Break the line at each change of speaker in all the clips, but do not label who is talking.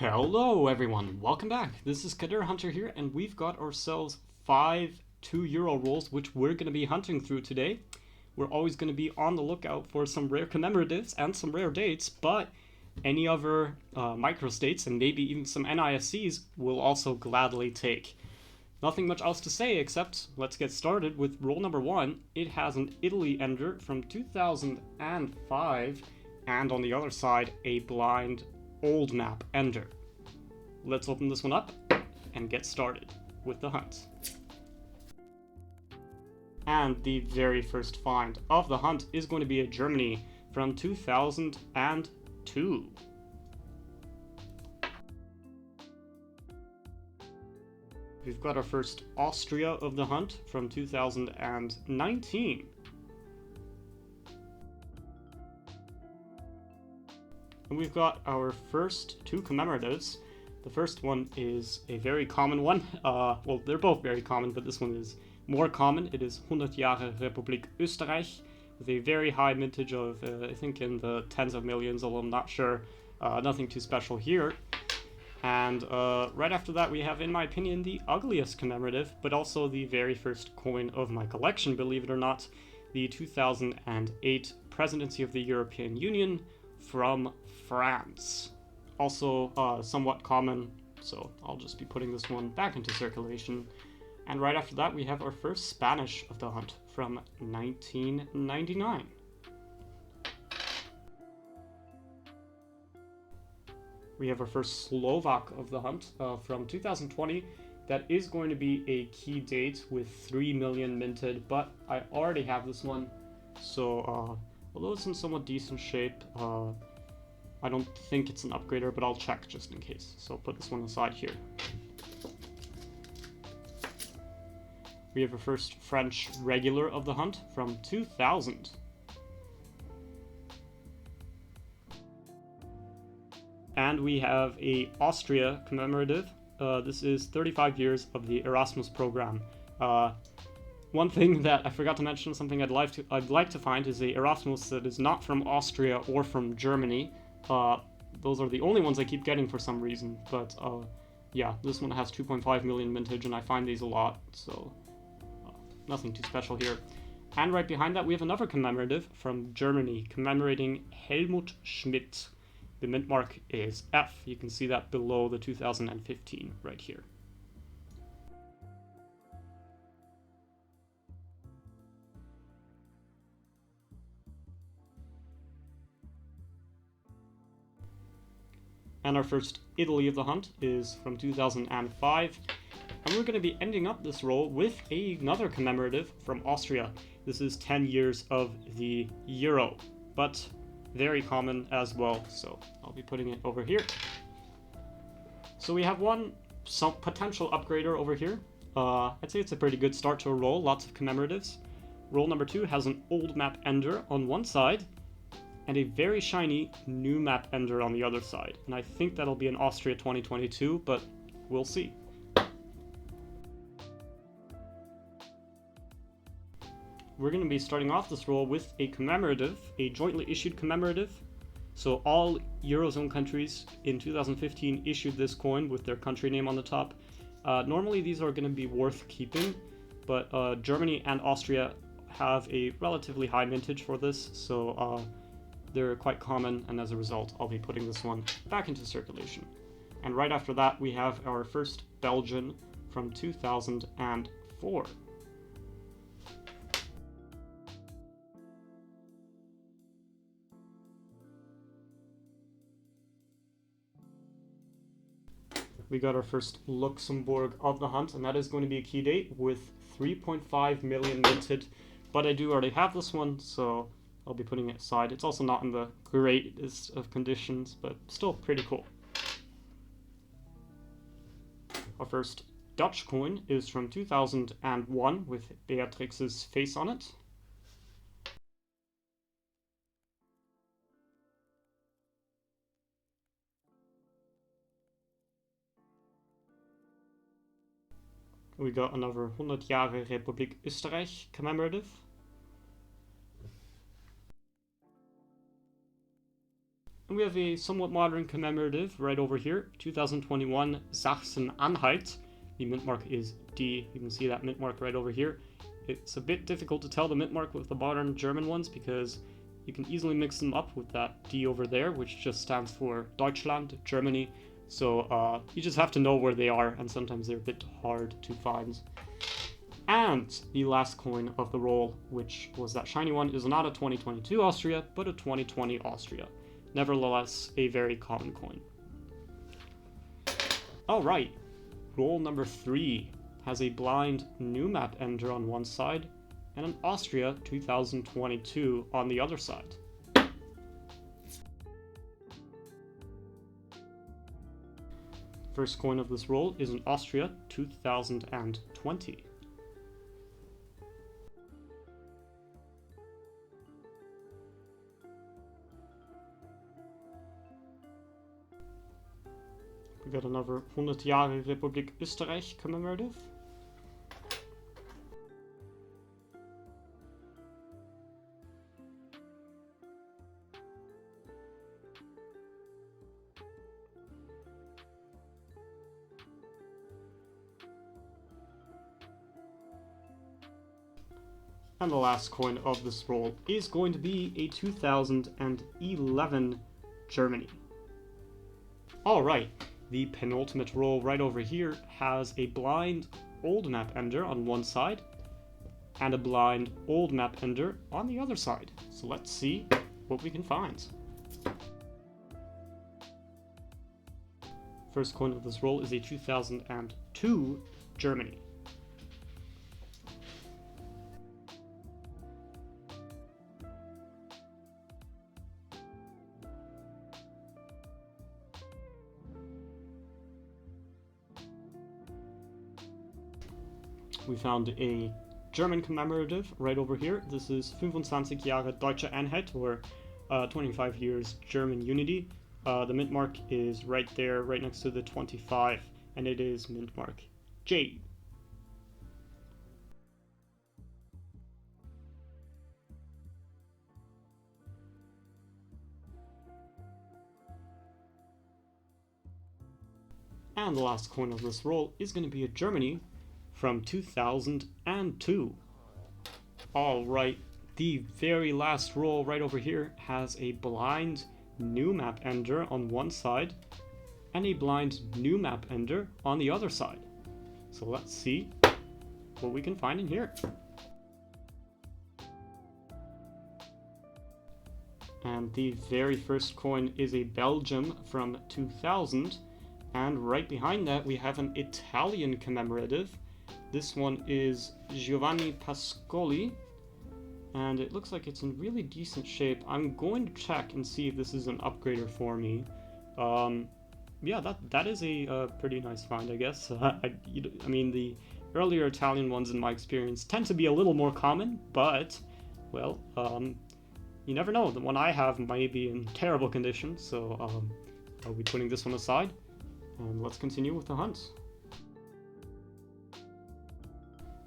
Hello everyone, welcome back. This is Kadir Hunter here, and we've got ourselves 5 €2 rolls which we're going to be hunting through today. We're always going to be on the lookout for some rare commemoratives and some rare dates, but any other microstates and maybe even some NIFCs we'll also gladly take. Nothing much else to say except let's get started with roll number 1. It has an Italy ender from 2005 and on the other side a blind old map ender. Let's open this one up and get started with the hunt. And the very first find of the hunt is going to be a Germany from 2002. We've got our first Austria of the hunt from 2019. And we've got our first 2 commemoratives. The first one is a very common one. Well, they're both very common, but this one is more common. It is 100 Jahre Republik Österreich, with a very high mintage of, I think, in the tens of millions, although I'm not sure. Nothing too special here. And right after that, we have, in my opinion, the ugliest commemorative, but also the very first coin of my collection, believe it or not, the 2008 Presidency of the European Union from France. Also somewhat common, so I'll just be putting this one back into circulation. And right after that, we have our first Spanish of the hunt from 1999. We have our first Slovak of the hunt from 2020. That is going to be a key date with 3 million minted, but I already have this one, so although it's in somewhat decent shape, I don't think it's an upgrader, but I'll check just in case. So I'll put this one aside here. We have our first French regular of the hunt from 2000. And we have a Austria commemorative. This is 35 years of the Erasmus program. One thing that I forgot to mention, something I'd like to find, is a Erasmus that is not from Austria or from Germany. Those are the only ones I keep getting for some reason. But yeah, this one has 2.5 million mintage, and I find these a lot, so nothing too special here. And right behind that, we have another commemorative from Germany, commemorating Helmut Schmidt. The mint mark is F. You can see that below the 2015 right here. And our first Italy of the hunt is from 2005. And we're going to be ending up this roll with another commemorative from Austria. This is 10 years of the Euro, but very common as well, so I'll be putting it over here. So we have some potential upgrader over here. I'd say it's a pretty good start to a roll, lots of commemoratives. Roll number 2 has an old map ender on one side, and a very shiny new map ender on the other side. And I think that'll be an Austria 2022, but we'll see. We're going to be starting off this roll with a commemorative, a jointly issued commemorative. So all Eurozone countries in 2015 issued this coin with their country name on the top. Normally these are going to be worth keeping, but Germany and Austria have a relatively high mintage for this, so they're quite common, and as a result, I'll be putting this one back into circulation. And right after that, we have our first Belgian from 2004. We got our first Luxembourg of the hunt, and that is going to be a key date with 3.5 million minted, but I do already have this one, so I'll be putting it aside. It's also not in the greatest of conditions, but still pretty cool. Our first Dutch coin is from 2001 with Beatrix's face on it. We got another 100 Jahre Republik Österreich commemorative. And we have a somewhat modern commemorative right over here, 2021 Sachsen-Anhalt. The mint mark is D. You can see that mint mark right over here. It's a bit difficult to tell the mint mark with the modern German ones because you can easily mix them up with that D over there, which just stands for Deutschland, Germany. So you just have to know where they are, and sometimes they're a bit hard to find. And the last coin of the roll, which was that shiny one, is not a 2022 Austria, but a 2020 Austria. Nevertheless, a very common coin. Alright, roll number 3 has a blind new map ender on one side, and an Austria 2022 on the other side. First coin of this roll is an Austria 2020. We got another 100 Jahre Republik Österreich commemorative. And the last coin of this roll is going to be a 2011 Germany. Alright, the penultimate roll right over here has a blind old map ender on one side and a blind old map ender on the other side. So let's see what we can find. First coin of this roll is a 2002 Germany. We found a German commemorative right over here. This is 25 Jahre Deutsche Einheit, or 25 years German unity. The mint mark is right there, right next to the 25, and it is mint mark J. And the last coin of this roll is going to be a Germany from 2002. Alright, the very last roll right over here has a blind new map ender on one side and a blind new map ender on the other side. So let's see what we can find in here. And the very first coin is a Belgium from 2000, and right behind that we have an Italian commemorative. This one is Giovanni Pascoli, and it looks like it's in really decent shape. I'm going to check and see if this is an upgrader for me. Yeah, that is a pretty nice find, I guess. I mean, the earlier Italian ones, in my experience, tend to be a little more common, but, well, you never know. The one I have might be in terrible condition, so I'll be putting this one aside, and let's continue with the hunt.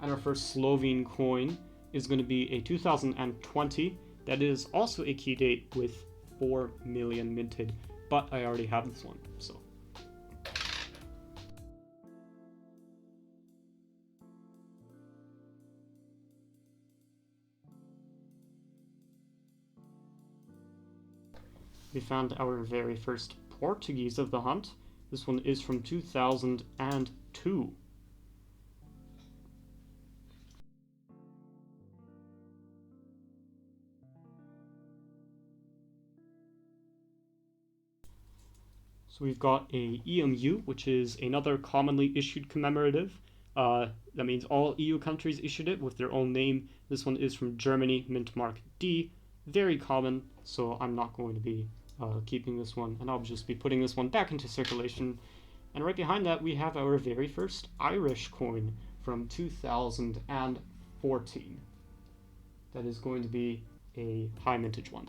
And our first Slovene coin is going to be a 2020. That is also a key date with 4 million minted, but I already have this one, so. We found our very first Portuguese of the hunt. This one is from 2002. So we've got a EMU, which is another commonly issued commemorative. That means all EU countries issued it with their own name. This one is from Germany, mint mark D. Very common, so I'm not going to be keeping this one, and I'll just be putting this one back into circulation. And right behind that we have our very first Irish coin from 2014. That is going to be a high mintage one.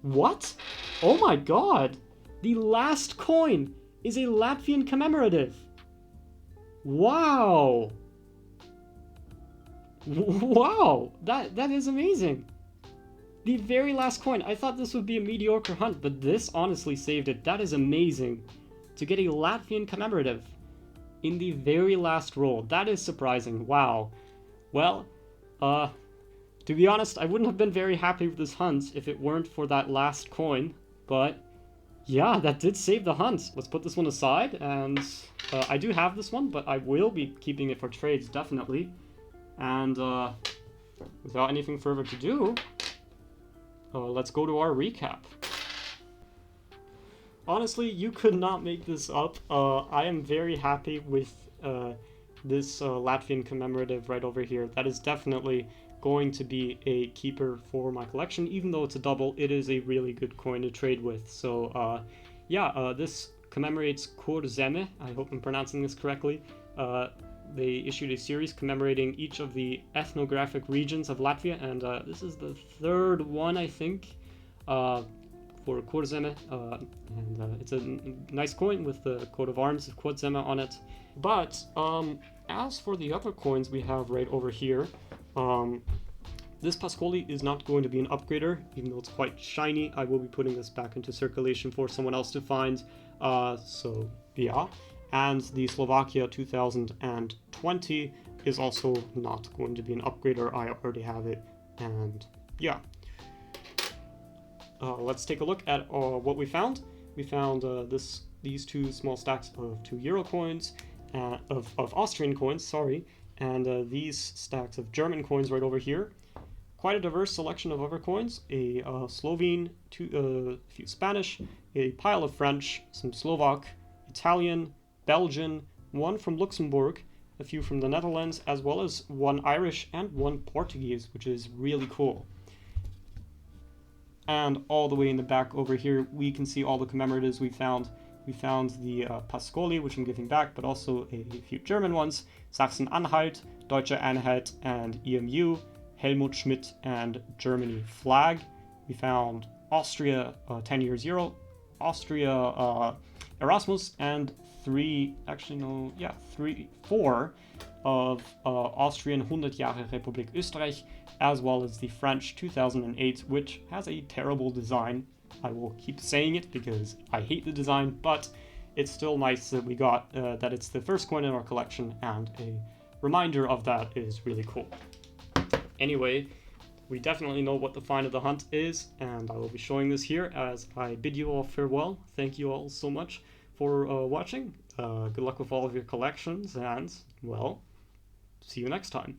What? Oh my god! The last coin is a Latvian commemorative! Wow! Wow! That is amazing! The very last coin. I thought this would be a mediocre hunt, but this honestly saved it. That is amazing. To get a Latvian commemorative in the very last roll. That is surprising. Wow. Well, to be honest, I wouldn't have been very happy with this hunt if it weren't for that last coin, but yeah, that did save the hunt. Let's put this one aside, and I do have this one, but I will be keeping it for trades, definitely. And without anything further to do, let's go to our recap. Honestly, you could not make this up. I am very happy with this Latvian commemorative right over here. That is definitely going to be a keeper for my collection. Even though it's a double, it is a really good coin to trade with. So yeah, this commemorates Kurzeme. I hope I'm pronouncing this correctly. They issued a series commemorating each of the ethnographic regions of Latvia, and this is the third one, I think, for Kurzeme, and it's a nice coin with the coat of arms of Kurzeme on it. But as for the other coins we have right over here, this Pascoli is not going to be an upgrader, even though it's quite shiny. I will be putting this back into circulation for someone else to find, so yeah. And the Slovakia 2020 is also not going to be an upgrader. I already have it, and yeah. Let's take a look at what we found. We found these two small stacks of €2 coins, of Austrian coins, sorry, and these stacks of German coins right over here. Quite a diverse selection of other coins, a Slovene, a few Spanish, a pile of French, some Slovak, Italian, Belgian, one from Luxembourg, a few from the Netherlands, as well as one Irish and one Portuguese, which is really cool. And all the way in the back over here, we can see all the commemoratives we found. We found the Pascoli, which I'm giving back, but also a few German ones, Sachsen-Anhalt, Deutsche Einheit, and EMU, Helmut Schmidt, and Germany flag. We found Austria 10 year 0, Austria Erasmus, and four of Austrian 100 Jahre Republik Österreich, as well as the French 2008, which has a terrible design. I will keep saying it because I hate the design, but it's still nice that we got that it's the first coin in our collection, and a reminder of that is really cool. Anyway, we definitely know what the find of the hunt is, and I will be showing this here as I bid you all farewell. Thank you all so much for watching. Good luck with all of your collections, and, well, see you next time.